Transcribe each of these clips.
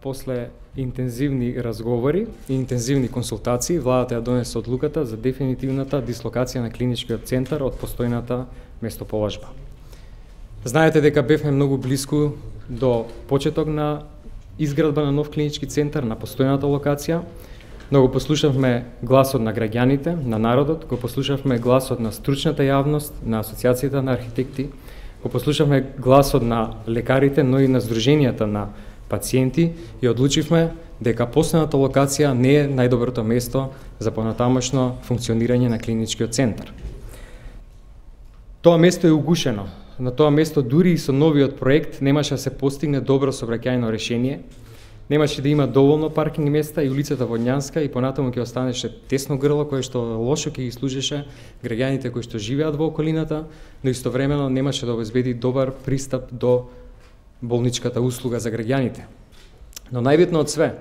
после интензивни разговори и интензивни консултации, владата ја донесе одлуката за дефинитивната дислокација на клиничкиот центар од постојната местоположба. Знаете дека бевме многу близко до почеток на изградба на нов клинички центар на постојната локација. Многу послушавме гласот на граѓаните, на народот, го послушавме гласот на стручната јавност, на Асоциацијата на архитекти, го послушавме гласот на лекарите, но и на здруженијата на пациенти и одлучивме дека постојната локација не е најдоброто место за понатамошно функционирање на клиничкиот центар. Тоа место е угушено. На тоа место дури и со новиот проект немаше да се постигне добро сообраќајно решение. Немаше да има доволно паркинг места и улицата Водњанска и понатаму ќе останеше тесно грло кое што лошо ќе ги служеше граѓаните кои што живеат во околината, но истовремено немаше да обезбеди добар пристап до болничката услуга за граѓаните. Но најбитно од све,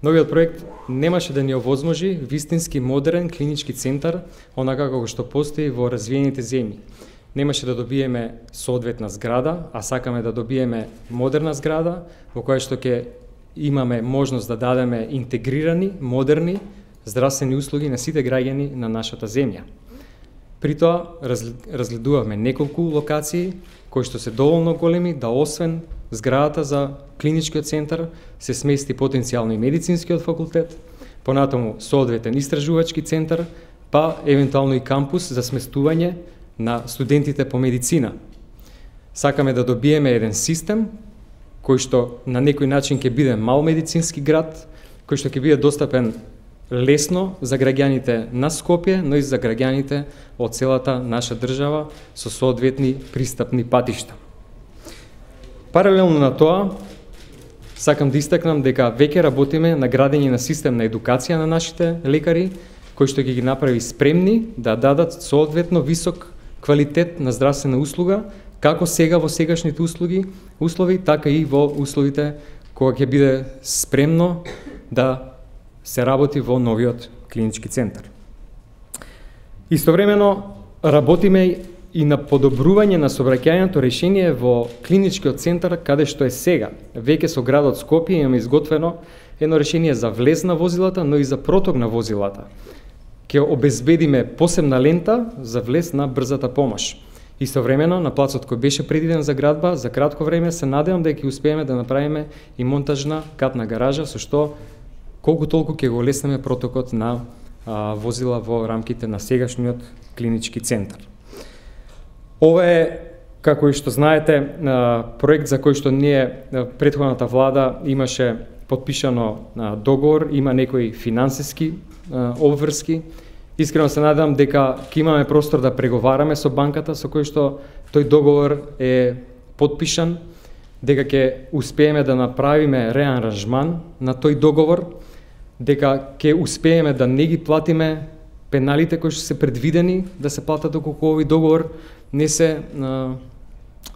новиот проект немаше да ни овозможи вистински модерен клинички центар, онака како што постои во развиените земји. Немаше да добиеме соодветна зграда, а сакаме да добиеме модерна зграда во која што ќе имаме можност да дадеме интегрирани, модерни здравствени услуги на сите граѓани на нашата земја. При тоа разгледувавме неколку локации кои што се доволно големи да освен зградата за клиничкиот центар се смести потенцијално и медицинскиот факултет, понатаму соодветен истражувачки центар, па евентуално и кампус за сместување на студентите по медицина. Сакаме да добиеме еден систем кој што на некој начин ќе биде мал медицински град, кој што ќе биде достапен лесно за граѓаните на Скопје, но и за граѓаните од целата наша држава со соодветни пристапни патишта. Паралелно на тоа, сакам да истакнам дека веќе работиме на градење на систем на едукација на нашите лекари, кој што ќе ги направи спремни да дадат соодветно висок квалитет на здравствена услуга, како сега во сегашните услови, така и во условите кога ќе биде спремно да се работи во новиот клинички центар. Истовремено работиме и на подобрување на сообраќајното решение во клиничкиот центар каде што е сега. Веќе со градот Скопје имаме изготвено едно решение за влез на возилата, но и за проток на возилата. Ќе обезбедиме посебна лента за влез на брзата помош. Истовремено, на плацот кој беше предвиден за градба, за кратко време се надевам дека ќе успееме да направиме и монтажна катна гаража, со што колку толку ќе го олеснеме протокот на возила во рамките на сегашниот клинички центар. Ова е, како и што знаете, проект за кој што ние, претходната влада, имаше подпишано договор, има некои финансиски обврски. Искрено се надам дека ќе имаме простор да преговараме со банката со кој што тој договор е подпишан, дека ќе успееме да направиме реаранжман на тој договор, дека ќе успееме да не ги платиме пеналите кои што се предвидени да се платат доколку овој договор не се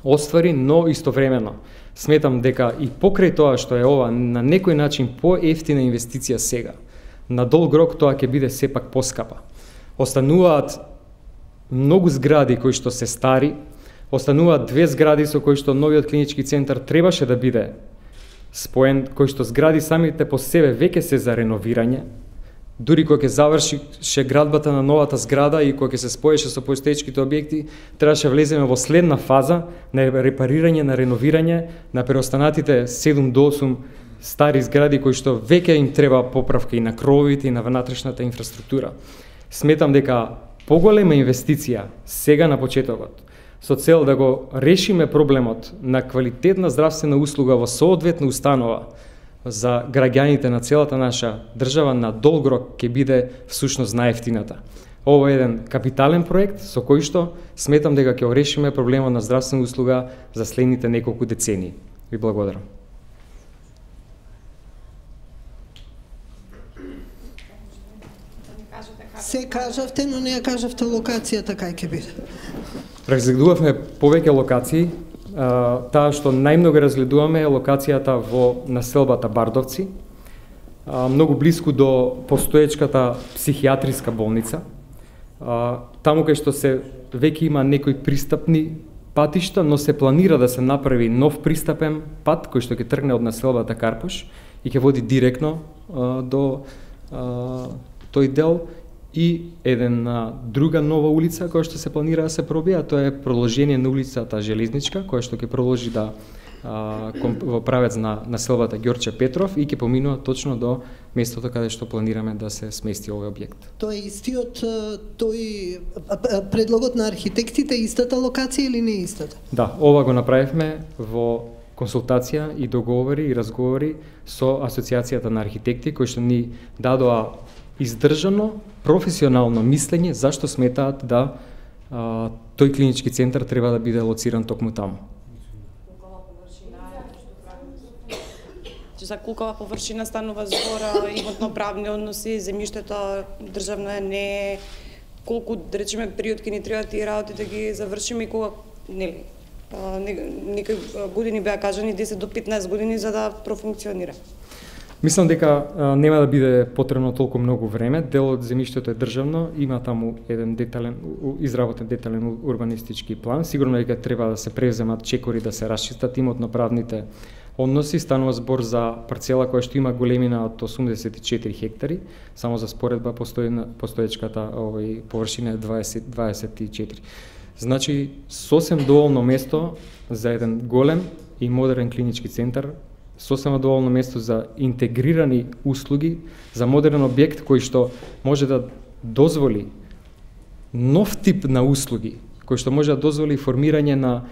оствари, но истовремено сметам дека и покрај тоа што е ова на некој начин поевтина инвестиција сега, на долг рок тоа ќе биде сепак поскапа. Остануваат многу згради кои што се стари, остануваат две згради со кои што новиот клинички центар требаше да биде споен, кои што згради самите по себе веќе се за реновирање. Дури кога ќе завршише градбата на новата зграда и кога ќе се споеше со постоечките објекти, требаше влеземе во следна фаза на репарирање, на реновирање на преостанатите 7 до 8 стари згради кои што веќе им треба поправка и на крововите и на внатрешната инфраструктура. Сметам дека поголема инвестиција сега на почетокот со цел да го решиме проблемот на квалитетна здравствена услуга во соодветна установа за граѓаните на целата наша држава на долг рок ќе биде всушност најевтината. Ова е еден капитален проект со кој што сметам дека ќе решиме проблемот на здравствена услуга за следните неколку децении. Ви благодарам. Се кажавте, но не ја кажавте локацијата кај ќе биде. Разгледувавме повеќе локации. Таа што најмногу разгледуваме е локацијата во населбата Бардовци, многу близко до постоечката психијатриска болница. Таму кај што се веќе има некои пристапни патишта, но се планира да се направи нов пристапен пат кој што ќе тргне од населбата Карпуш и ќе води директно до тој дел, и една друга нова улица која што се планира да се пробија, тоа е продолжение на улицата Железничка, која што ќе продолжи да во правец на населбата Ѓорче Петров и ќе поминува точно до местото каде што планираме да се смести овој објект. Тоа е истиот предлогот на архитектите, истата локација или не истата? Да, ова го направивме во консултација и договори и разговори со Асоциацијата на архитекти кои што ни дадоа издржано, професионално мислење зашто сметаат да тој клинички центар треба да биде лоциран токму таму. За колкава површина станува збор, имотно-правни односи, земјиштето државно е, не е, колку, да речеме, период ке ни треба тие работи да ги завршиме и кога, нели, некои години беа кажани 10 до 15 години за да профункционира. Мислам дека нема да биде потребно толку многу време. Дел од земјиштето е државно, има таму еден изработен детален урбанистички план. Сигурно дека треба да се превземат чекори, да се расчистат имотно-правните односи. Станува збор за парцела која што има големина од 84 хектари, само за споредба постоечката површина е 24. Значи, сосем доволно место за еден голем и модерен клинички центар, сосема доволно место за интегрирани услуги, за модерен објект кој што може да дозволи нов тип на услуги, кој што може да дозволи формирање на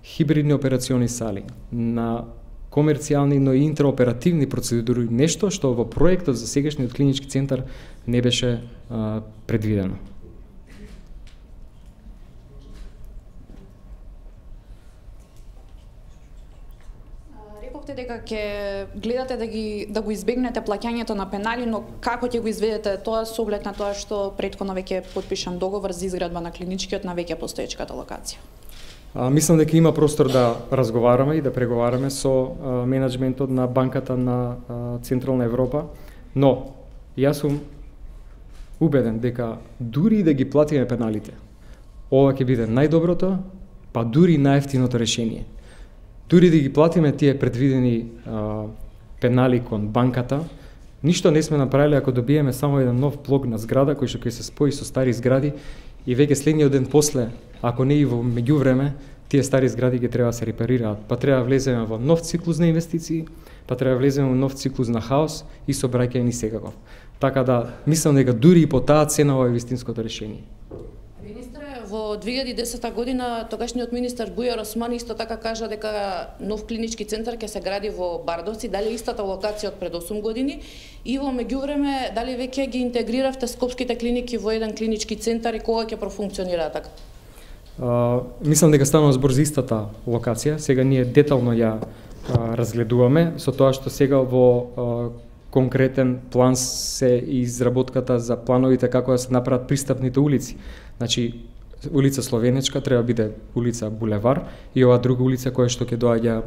хибридни операциони сали, на комерцијални, но и интероперативни процедури, нешто што во проектот за сегашниот клинички центар не беше предвидено. Рековте дека ќе гледате да го избегнете плаќањето на пенали, но како ќе го изведете тоа со оглед на тоа што претходно веќе подпишан договор за изградба на клиничкиот на веќе постоечката локација? Мислам дека има простор да разговараме и да преговараме со менеджментот на банката на Централна Европа, но јас сум убеден дека дури да ги платиме пеналите, ова ќе биде најдоброто, па дури најевтиното решение. Дури да ги платиме тие предвидени пенали кон банката, ништо не сме направиле ако добиеме само еден нов блок на зграда кој што ќе се спои со стари згради и веќе следниот ден после, ако не и во меѓувреме, тие стари згради ќе треба да се репарираат, па треба да влеземе во нов циклус на инвестиции, па треба да влеземе во нов циклус на хаос и сообраќање ни секаков. Така да, мислам дека дури и по таа цена ова е вистинското решение. Министре, во 2010 година тогашниот министар Бујар Осман исто така кажа дека нов клинички центар ќе се гради во Бардовци, дали истата локација од пред 8 години и во меѓувреме дали веќе ги интегриравте скопските клиники во еден клинички центар и кога ќе профункционира така? Мислам дека станува збор за истата локација. Сега ние детално ја разгледуваме со тоа што сега во конкретен план се изработката за плановите како да се направат пристапните улици. Значи, улица Словенечка треба да биде улица Булевар и ова друга улица која што ќе доаѓа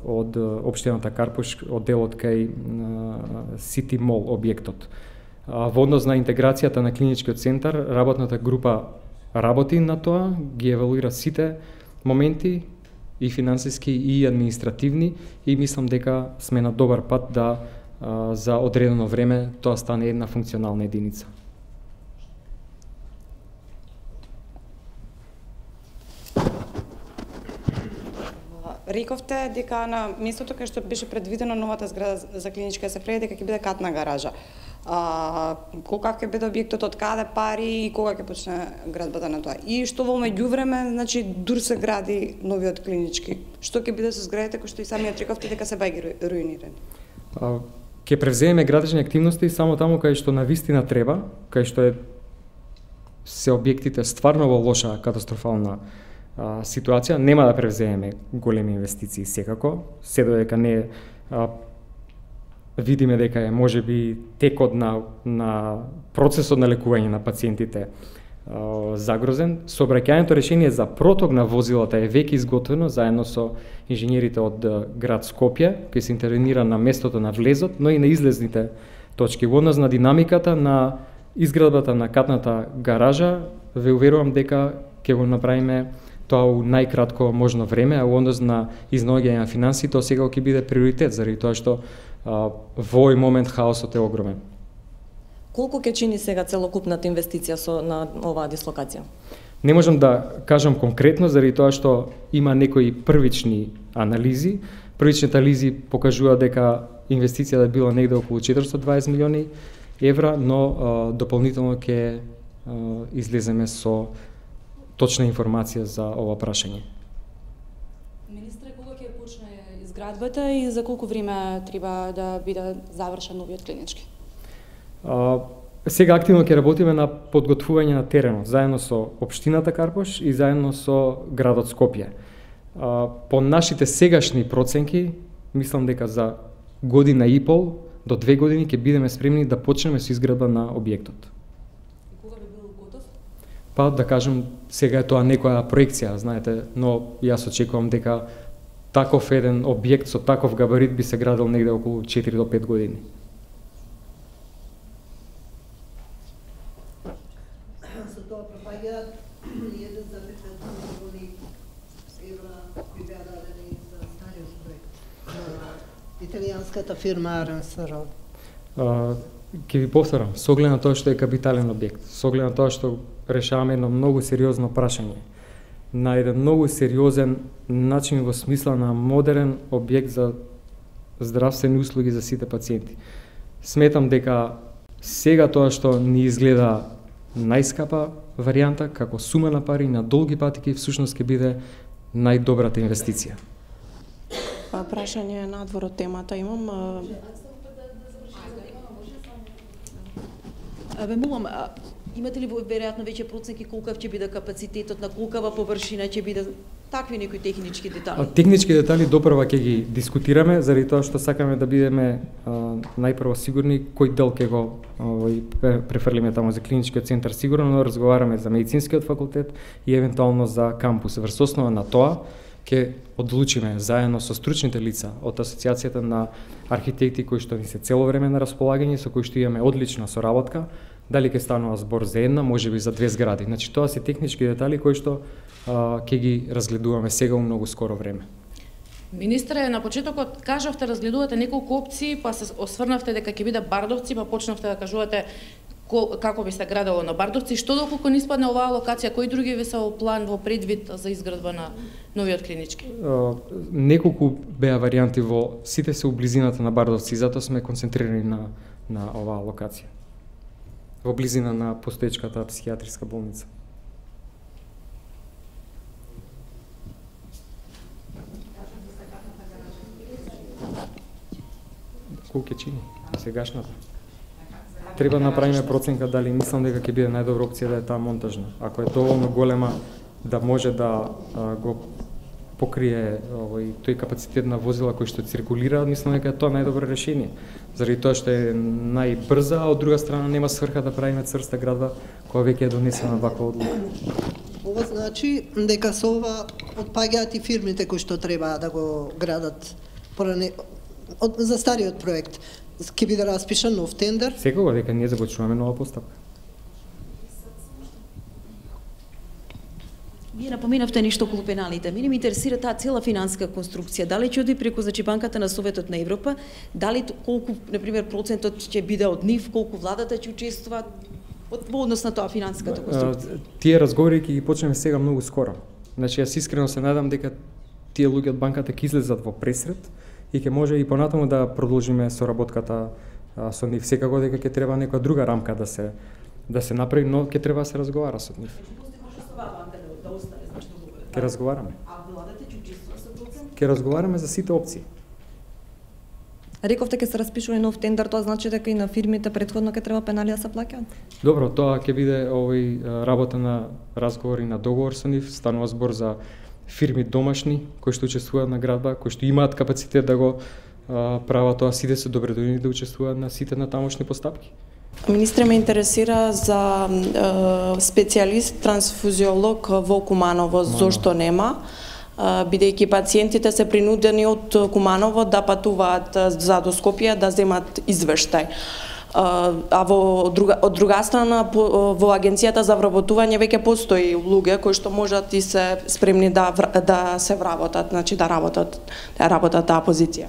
од општината Карпуш, од делот кај Сити Мол објектот. Во однос на интеграцијата на клиничкиот центар, работната група работи на тоа, ги евалуира сите моменти и финансиски и административни и мислам дека сме на добар пат да за одредено време тоа стане една функционална единица. Рековте дека на местото кај што беше предвидено новата зграда за клиничка се прави дека ќе биде катна гаража. Колкав ќе биде објектот, од каде пари и кога ќе почне градбата на тоа? И што во меѓувреме, значи дур се гради новиот клинички. Што ќе биде со зградите кои што и самиот рековте дека се бајги руинирани? Ќе превземеме градежни активности само таму кај што навистина треба, кај што се објектите стварно во лоша катастрофална ситуација. Нема да превземеме големи инвестиции секако, се додека не видиме дека е можеби текот на процесот на лекување на пациентите загрозен. Сообраќајното решение за проток на возилата е веќе изготвено заедно со инженерите од град Скопје, кој се интервенира на местото на влезот, но и на излезните точки. Во однос на динамиката на изградбата на катната гаража, ве уверувам дека ќе го направиме тоа у најкратко можно време, а у однос на изнаоѓање на финансии, тоа сега ќе биде приоритет, заради тоа што во овој момент хаосот е огромен. Колку ќе чини сега целокупната инвестиција на оваа дислокација? Не можам да кажам конкретно, заради тоа што има некои првични анализи. Првичните анализи покажуваат дека инвестицијата била негде околу 420 милиони евра, но дополнително ќе излеземе со точна информација за ова прашање. Министре, кога ќе почне изградбата и за колку време треба да биде завршен новиот клинички? Сега активно ќе работиме на подготвување на теренот, заедно со општината Карпош и заедно со градот Скопје. По нашите сегашни проценки, мислам дека за година и пол до 2 години ќе бидеме спремни да почнеме со изградба на објектот. И кога би бил готов? Па да кажем, сега е тоа некоја проекција, знаете, но јас очекувам дека таков еден објект со таков габарит би се градил негде околу 4 до 5 години. За тоа пропаѓаат 1,5 милиони евра кои беа дадени за стариот проект на италијанската фирма Аренсаро. Ќе ви повторам, со оглед на тоа што е капитален објект, со оглед на тоа што решаваме едно многу сериозно прашање, на еден многу сериозен начин во смисла на модерен објект за здравствени услуги за сите пациенти. Сметам дека сега тоа што ни изгледа најскапа варијанта, како сума на пари на долги патики, всушност ќе биде најдобрата инвестиција. Прашање надвор од темата имам. Молам, имате ли веројатно веќе проценки колкав ќе биде капацитетот, на колкава површина ќе биде, такви некои технички детали? Технички детали допрва ќе ги дискутираме, заради тоа што сакаме да бидеме најпрво сигурни кој дел ќе го префрлиме таму за клиничкиот центар сигурно, но разговараме за медицинскиот факултет и евентуално за кампус. Врз основа на тоа ќе одлучиме заедно со стручните лица од Асоциацијата на архитекти кои што ни се цело време на располагање, со кои што имаме одлична соработка, дали ќе станува збор за една, можеби за 2 згради. Значи тоа се технички детали кои што ќе ги разгледуваме сега у многу скоро време. Министре, на почетокот кажавте разгледувате неколку опции, па се осврнавте дека ќе биде Бардовци, па почнавте да кажувате како би се градело на Бардовци. Што доколку не испадне оваа локација, кои други ви се во план, во предвид за изградба на новиот клинички? Неколку беа варијанти во сите се у близината на Бардовци, затоа сме концентрирани на оваа локација. Во близина на постоечката психијатриска болница. Колку ќе чини сегашната? Треба да направиме проценка дали мислам дека ќе биде најдобра опција да е таа монтажна. Ако е доволно голема да може да го покрие тој капацитет на возила кои што циркулираат, мислам дека е тоа најдобро решение. Заради тоа што е најбрза, а од друга страна нема сврха да правиме црста градба која веќе е донесена ваква одлука. Ова значи дека со ова отпаѓаат и фирмите кои што треба да го градат за стариот проект. Ќе биде распишан нов тендер? Секогаш дека ние започнуваме нова постапка. Вие напоменавте нешто околу пеналите. Мене ме интересира таа цела финансиска конструкција. Дали ќе оди преку банката на Советот на Европа, дали колку, например, процентот ќе биде од нив, колку владата ќе учествува во однос на тоа финансиската конструкција? Тие разговори ќе ги почнеме сега многу скоро. Значи јас искрено се надам дека тие луѓе од банката ќе излезат во пресред и ќе може и понатаму да продолжиме соработката со нив. Секако дека ќе треба некоја друга рамка да се направи, но ќе треба да се разговара со нив. Ќе разговараме. А владата ќе учествува со процент? Ќе разговараме за сите опции. Рековте ќе се распишува нов тендер, тоа значи дека и на фирмите претходно ќе треба пенали да се плаќаат? Добро, тоа ќе биде работа на разговор и на договор со нив. Станува збор за фирми домашни кои што учествуваат на градба, кои што имаат капацитет да го прават тоа, сите се добредојни да учествуваат на сите на тамошни постапки. Министре, ме интересира за специјалист трансфузиолог во Куманово, зошто нема? Бидејќи пациентите се принудени од Куманово да патуваат за до Скопје да земат извештај. А од друга страна во агенцијата за вработување веќе постои луѓе кои што можат и се спремни да се вработат, значи да работат таа позиција.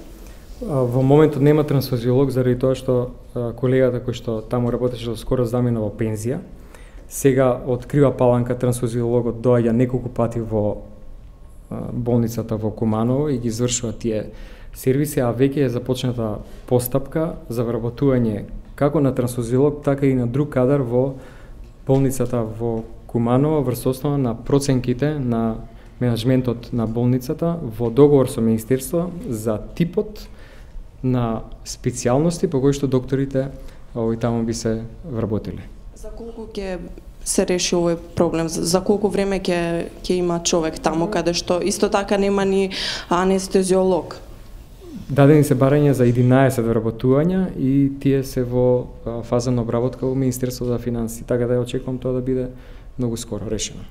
Во моментот нема трансфузиолог заради тоа што колегата кој што таму работеше скоро замина во пензија. Сега од Крива Паланка трансфузиологот доаѓа неколку пати во болницата во Куманово и ги извршува тие сервиси, а веќе е започната постапка за вработување како на трансфузиолог, така и на друг кадар во болницата во Куманово врз основа на проценките на менеджментот на болницата во договор со Министерство за типот на специјалности по кои што докторите таму би се вработиле. За колку ќе се реши овој проблем? За колку време ќе има човек таму каде што исто така нема ни анестезиолог? Дадени се барања за 11 вработувања и тие се во фаза на обработка во Министерство за финансии, така да ја очекувам тоа да биде многу скоро решено.